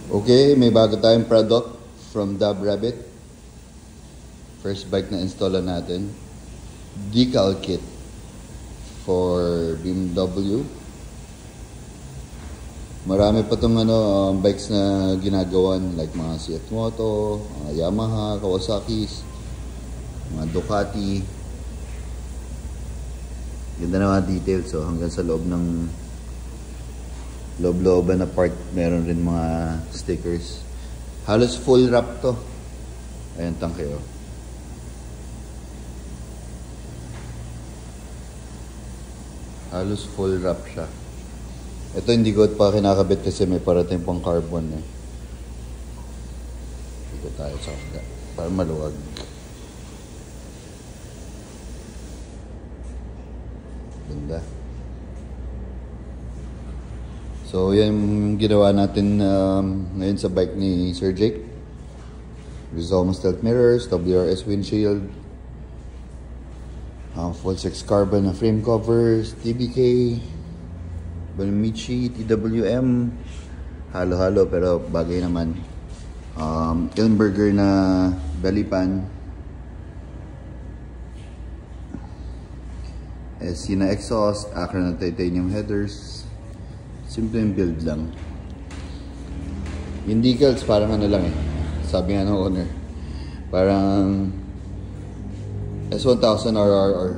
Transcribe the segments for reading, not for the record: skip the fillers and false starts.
Okay, may bago tayong product from Dub Rabbit. First bike na installan natin. Decal kit for BMW. Marami pa itong bikes na ginagawan, like mga Seat Moto, Yamaha, Kawasaki, mga Ducati. Ganda na mga details, so hanggang sa loob ng loob-looban na part, meron rin mga stickers. Halos full wrap to. Ayan, tangke oh. Halos full wrap siya. Ito hindi ko pa kinakabit kasi may parating pang carbon eh. Dito tayo sa kabila para maluwag. Ganda. So yan yung ginawa natin ngayon sa bike ni Sir Jake. Rizoma stealth mirrors, WRS windshield, full 6 carbon na frame covers, TBK, Bonamici, TWM, halo-halo pero bagay naman. Ilmberger na belly pan, SC na exhaust, Acra na titanium headers. Simple yung build lang. Yung decals parang ano lang eh. Sabi nga ng owner, parang S1000 RRR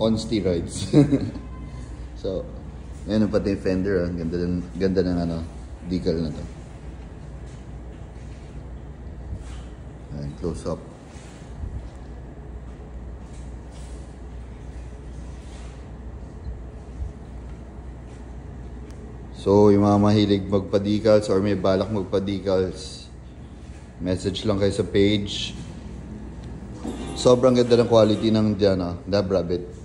on steroids. So, ngayon pati yung fender, ganda ng decal na to. Ayan, close up. So, yung mga mahilig magpa-decals or may balak magpa-decals, message lang kayo sa page. Sobrang ganda ng quality ng Dub Rabbit.